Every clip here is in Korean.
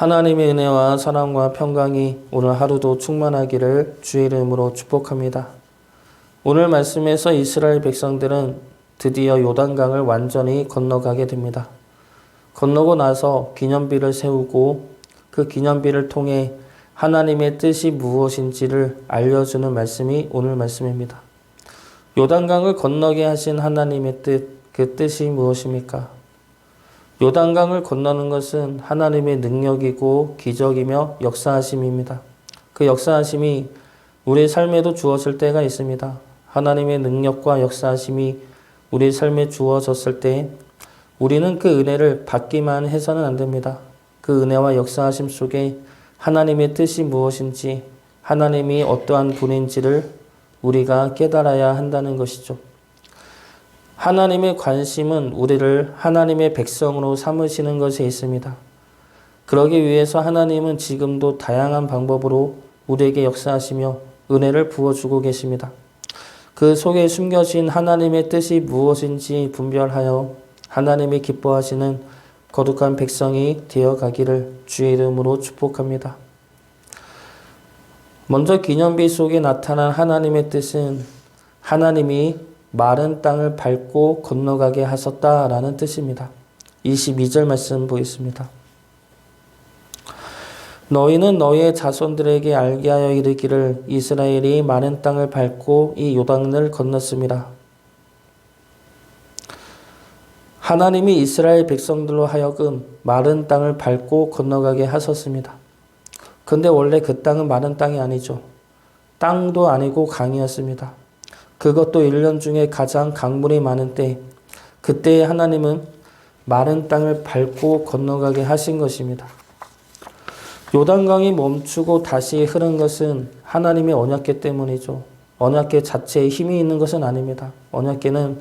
하나님의 은혜와 사랑과 평강이 오늘 하루도 충만하기를 주의 이름으로 축복합니다. 오늘 말씀에서 이스라엘 백성들은 드디어 요단강을 완전히 건너가게 됩니다. 건너고 나서 기념비를 세우고 그 기념비를 통해 하나님의 뜻이 무엇인지를 알려주는 말씀이 오늘 말씀입니다. 요단강을 건너게 하신 하나님의 뜻, 그 뜻이 무엇입니까? 요단강을 건너는 것은 하나님의 능력이고 기적이며 역사하심입니다. 그 역사하심이 우리 삶에도 주어질 때가 있습니다. 하나님의 능력과 역사하심이 우리 삶에 주어졌을 때 우리는 그 은혜를 받기만 해서는 안 됩니다. 그 은혜와 역사하심 속에 하나님의 뜻이 무엇인지, 하나님이 어떠한 분인지를 우리가 깨달아야 한다는 것이죠. 하나님의 관심은 우리를 하나님의 백성으로 삼으시는 것에 있습니다. 그러기 위해서 하나님은 지금도 다양한 방법으로 우리에게 역사하시며 은혜를 부어주고 계십니다. 그 속에 숨겨진 하나님의 뜻이 무엇인지 분별하여 하나님이 기뻐하시는 거룩한 백성이 되어가기를 주의 이름으로 축복합니다. 먼저 기념비 속에 나타난 하나님의 뜻은 하나님이 마른 땅을 밟고 건너가게 하셨다라는 뜻입니다. 22절 말씀 보겠습니다. 너희는 너희의 자손들에게 알게 하여 이르기를 이스라엘이 마른 땅을 밟고 이 요단을 건넜습니다. 하나님이 이스라엘 백성들로 하여금 마른 땅을 밟고 건너가게 하셨습니다. 근데 원래 그 땅은 마른 땅이 아니죠. 땅도 아니고 강이었습니다. 그것도 1년 중에 가장 강물이 많은 때, 그때에 하나님은 마른 땅을 밟고 건너가게 하신 것입니다. 요단강이 멈추고 다시 흐른 것은 하나님의 언약궤 때문이죠. 언약궤 자체에 힘이 있는 것은 아닙니다. 언약궤는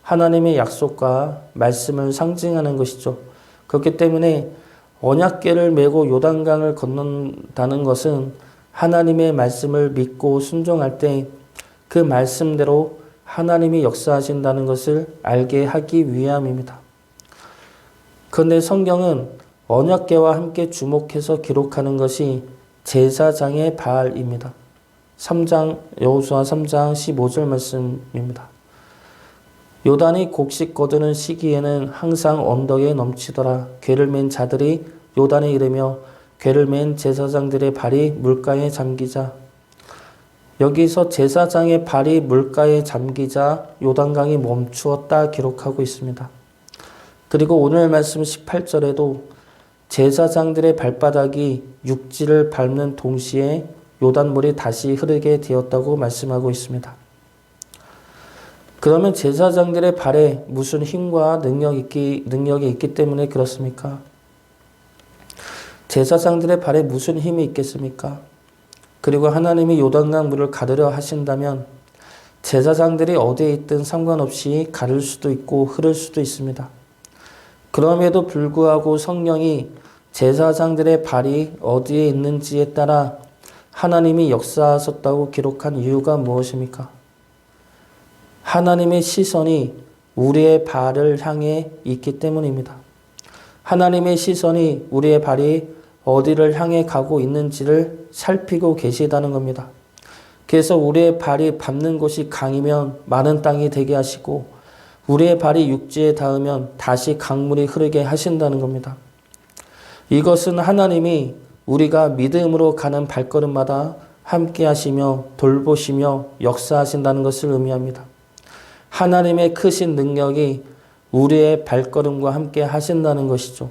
하나님의 약속과 말씀을 상징하는 것이죠. 그렇기 때문에 언약궤를 메고 요단강을 건넌다는 것은 하나님의 말씀을 믿고 순종할 때 그 말씀대로 하나님이 역사하신다는 것을 알게 하기 위함입니다. 그런데 성경은 언약궤와 함께 주목해서 기록하는 것이 제사장의 바알입니다. 여호수아 3장 15절 말씀입니다. 요단이 곡식 거두는 시기에는 항상 언덕에 넘치더라. 궤를 맨 자들이 요단에 이르며 궤를 맨 제사장들의 발이 물가에 잠기자. 여기서 제사장의 발이 물가에 잠기자 요단강이 멈추었다 기록하고 있습니다. 그리고 오늘 말씀 18절에도 제사장들의 발바닥이 육지를 밟는 동시에 요단물이 다시 흐르게 되었다고 말씀하고 있습니다. 그러면 제사장들의 발에 무슨 힘과 능력이 있기 때문에 그렇습니까? 제사장들의 발에 무슨 힘이 있겠습니까? 그리고 하나님이 요단강 물을 가르려 하신다면 제사장들이 어디에 있든 상관없이 가를 수도 있고 흐를 수도 있습니다. 그럼에도 불구하고 성령이 제사장들의 발이 어디에 있는지에 따라 하나님이 역사하셨다고 기록한 이유가 무엇입니까? 하나님의 시선이 우리의 발을 향해 있기 때문입니다. 하나님의 시선이 우리의 발이 어디를 향해 가고 있는지를 살피고 계시다는 겁니다. 그래서 우리의 발이 밟는 곳이 강이면 마른 땅이 되게 하시고 우리의 발이 육지에 닿으면 다시 강물이 흐르게 하신다는 겁니다. 이것은 하나님이 우리가 믿음으로 가는 발걸음마다 함께 하시며 돌보시며 역사하신다는 것을 의미합니다. 하나님의 크신 능력이 우리의 발걸음과 함께 하신다는 것이죠.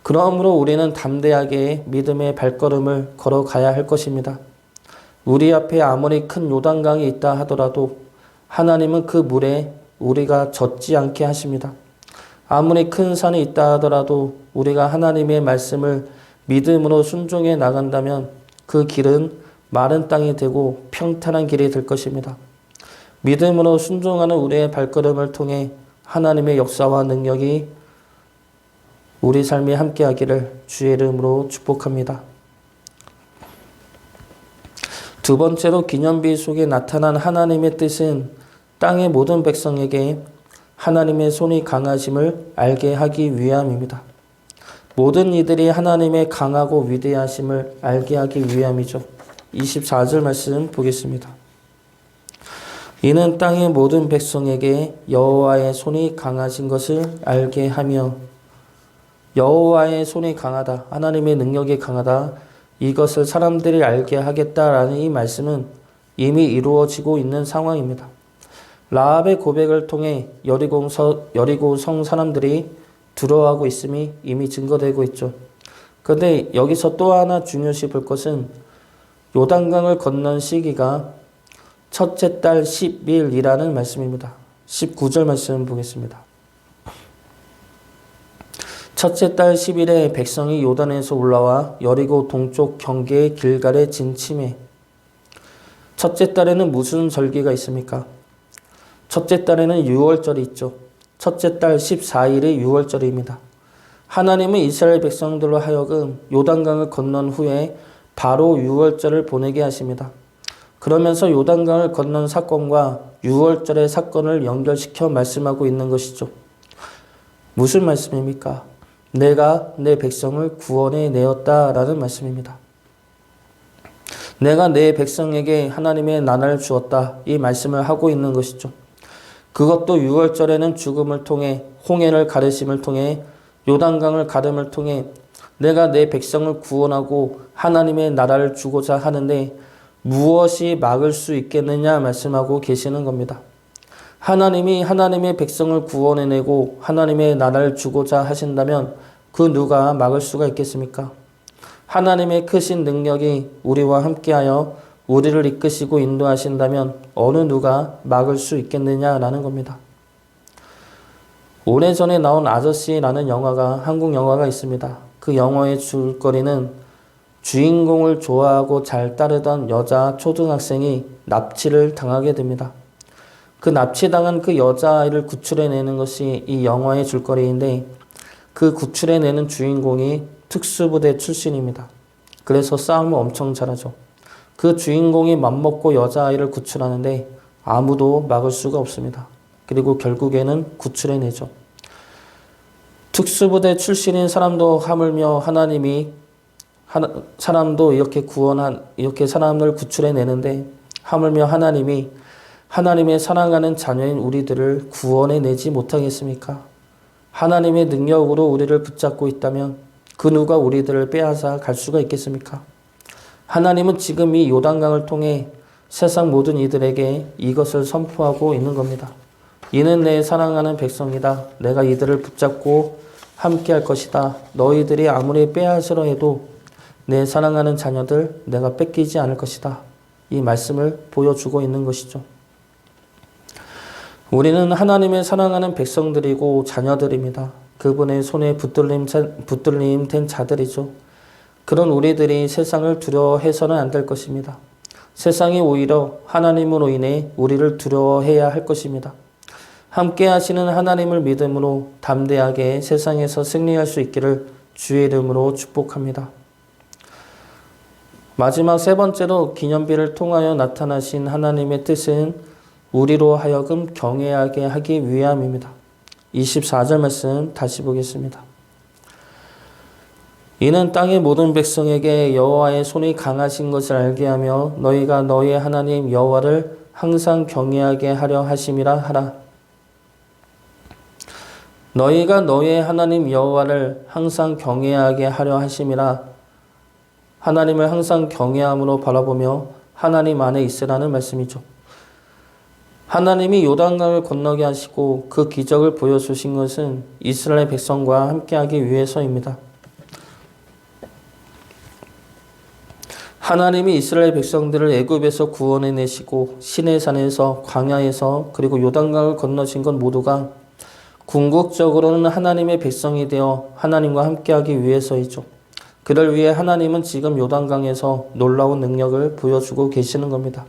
그러므로 우리는 담대하게 믿음의 발걸음을 걸어가야 할 것입니다. 우리 앞에 아무리 큰 요단강이 있다 하더라도 하나님은 그 물에 우리가 젖지 않게 하십니다. 아무리 큰 산이 있다 하더라도 우리가 하나님의 말씀을 믿음으로 순종해 나간다면 그 길은 마른 땅이 되고 평탄한 길이 될 것입니다. 믿음으로 순종하는 우리의 발걸음을 통해 하나님의 역사와 능력이 우리 삶에 함께하기를 주의 이름으로 축복합니다. 두 번째로 기념비 속에 나타난 하나님의 뜻은 땅의 모든 백성에게 하나님의 손이 강하심을 알게 하기 위함입니다. 모든 이들이 하나님의 강하고 위대하심을 알게 하기 위함이죠. 24절 말씀 보겠습니다. 이는 땅의 모든 백성에게 여호와의 손이 강하신 것을 알게 하며, 여호와의 손이 강하다, 하나님의 능력이 강하다, 이것을 사람들이 알게 하겠다라는 이 말씀은 이미 이루어지고 있는 상황입니다. 라합의 고백을 통해 여리고 성 사람들이 두려워하고 있음이 이미 증거되고 있죠. 그런데 여기서 또 하나 중요시 볼 것은 요단강을 건넌 시기가 첫째 달 10일이라는 말씀입니다. 19절 말씀 보겠습니다. 첫째 달 10일에 백성이 요단에서 올라와 여리고 동쪽 경계의 길갈에 진침해. 첫째 달에는 무슨 절기가 있습니까? 첫째 달에는 유월절이 있죠. 첫째 달 14일이 유월절입니다. 하나님은 이스라엘 백성들로 하여금 요단강을 건넌 후에 바로 유월절을 보내게 하십니다. 그러면서 요단강을 건넌 사건과 유월절의 사건을 연결시켜 말씀하고 있는 것이죠. 무슨 말씀입니까? 내가 내 백성을 구원해 내었다라는 말씀입니다. 내가 내 백성에게 하나님의 나라를 주었다, 이 말씀을 하고 있는 것이죠. 그것도 유월절에는 죽음을 통해, 홍해를 가르심을 통해, 요단강을 가름을 통해 내가 내 백성을 구원하고 하나님의 나라를 주고자 하는데 무엇이 막을 수 있겠느냐 말씀하고 계시는 겁니다. 하나님이 하나님의 백성을 구원해내고 하나님의 나라를 주고자 하신다면 그 누가 막을 수가 있겠습니까? 하나님의 크신 능력이 우리와 함께하여 우리를 이끄시고 인도하신다면 어느 누가 막을 수 있겠느냐라는 겁니다. 오래전에 나온 아저씨라는 영화가, 한국 영화가 있습니다. 그 영화의 줄거리는 주인공을 좋아하고 잘 따르던 여자 초등학생이 납치를 당하게 됩니다. 그 납치당한 그 여자아이를 구출해내는 것이 이 영화의 줄거리인데, 그 구출해내는 주인공이 특수부대 출신입니다. 그래서 싸움을 엄청 잘하죠. 그 주인공이 맘먹고 여자아이를 구출하는데 아무도 막을 수가 없습니다. 그리고 결국에는 구출해내죠. 특수부대 출신인 사람도 하물며 하나님이 사람도 이렇게 사람을 구출해내는데 하물며 하나님이 하나님의 사랑하는 자녀인 우리들을 구원해내지 못하겠습니까? 하나님의 능력으로 우리를 붙잡고 있다면 그 누가 우리들을 빼앗아 갈 수가 있겠습니까? 하나님은 지금 이 요단강을 통해 세상 모든 이들에게 이것을 선포하고 있는 겁니다. 이는 내 사랑하는 백성이다. 내가 이들을 붙잡고 함께 할 것이다. 너희들이 아무리 빼앗으려 해도 내 사랑하는 자녀들 내가 뺏기지 않을 것이다. 이 말씀을 보여주고 있는 것이죠. 우리는 하나님의 사랑하는 백성들이고 자녀들입니다. 그분의 손에 붙들림 된 자들이죠. 그런 우리들이 세상을 두려워해서는 안 될 것입니다. 세상이 오히려 하나님으로 인해 우리를 두려워해야 할 것입니다. 함께 하시는 하나님을 믿음으로 담대하게 세상에서 승리할 수 있기를 주의 이름으로 축복합니다. 마지막 세 번째로 기념비를 통하여 나타나신 하나님의 뜻은 우리로 하여금 경외하게 하기 위함입니다. 24절 말씀 다시 보겠습니다. 이는 땅의 모든 백성에게 여호와의 손이 강하신 것을 알게 하며 너희가 너희의 하나님 여호와를 항상 경외하게 하려 하심이라 하라. 너희가 너희의 하나님 여호와를 항상 경외하게 하려 하심이라. 하나님을 항상 경외함으로 바라보며 하나님 안에 있으라는 말씀이죠. 하나님이 요단강을 건너게 하시고 그 기적을 보여주신 것은 이스라엘 백성과 함께하기 위해서입니다. 하나님이 이스라엘 백성들을 애굽에서 구원해내시고 시내산에서 광야에서 그리고 요단강을 건너신 것 모두가 궁극적으로는 하나님의 백성이 되어 하나님과 함께하기 위해서이죠. 그를 위해 하나님은 지금 요단강에서 놀라운 능력을 보여주고 계시는 겁니다.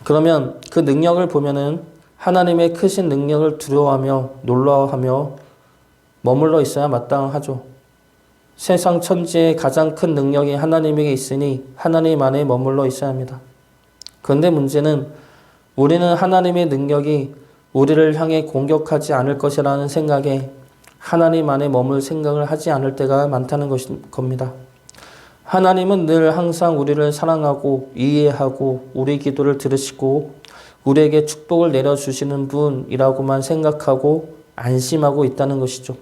그러면 그 능력을 보면은 하나님의 크신 능력을 두려워하며 놀라워하며 머물러 있어야 마땅하죠. 세상 천지의 가장 큰 능력이 하나님에게 있으니 하나님 안에 머물러 있어야 합니다. 그런데 문제는 우리는 하나님의 능력이 우리를 향해 공격하지 않을 것이라는 생각에 하나님 안에 머물 생각을 하지 않을 때가 많다는 겁니다. 하나님은 늘 항상 우리를 사랑하고 이해하고 우리 기도를 들으시고 우리에게 축복을 내려주시는 분이라고만 생각하고 안심하고 있다는 것이죠.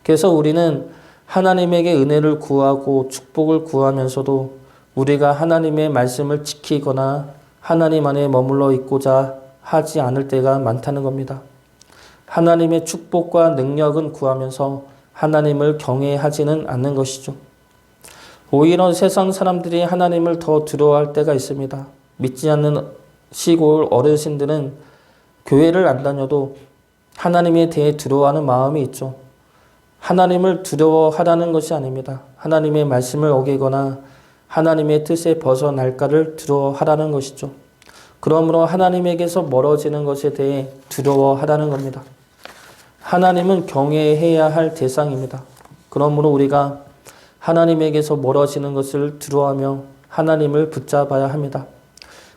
그래서 우리는 하나님에게 은혜를 구하고 축복을 구하면서도 우리가 하나님의 말씀을 지키거나 하나님 안에 머물러 있고자 하지 않을 때가 많다는 겁니다. 하나님의 축복과 능력은 구하면서 하나님을 경외하지는 않는 것이죠. 오히려 세상 사람들이 하나님을 더 두려워할 때가 있습니다. 믿지 않는 시골 어르신들은 교회를 안 다녀도 하나님에 대해 두려워하는 마음이 있죠. 하나님을 두려워하라는 것이 아닙니다. 하나님의 말씀을 어기거나 하나님의 뜻에 벗어날까를 두려워하라는 것이죠. 그러므로 하나님에게서 멀어지는 것에 대해 두려워하라는 겁니다. 하나님은 경외해야 할 대상입니다. 그러므로 우리가 하나님에게서 멀어지는 것을 두려워하며 하나님을 붙잡아야 합니다.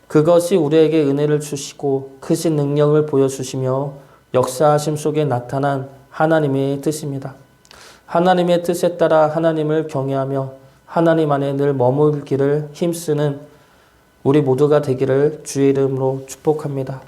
그것이 우리에게 은혜를 주시고 크신 능력을 보여주시며 역사하심 속에 나타난 하나님의 뜻입니다. 하나님의 뜻에 따라 하나님을 경외하며 하나님 안에 늘 머물기를 힘쓰는 우리 모두가 되기를 주의 이름으로 축복합니다.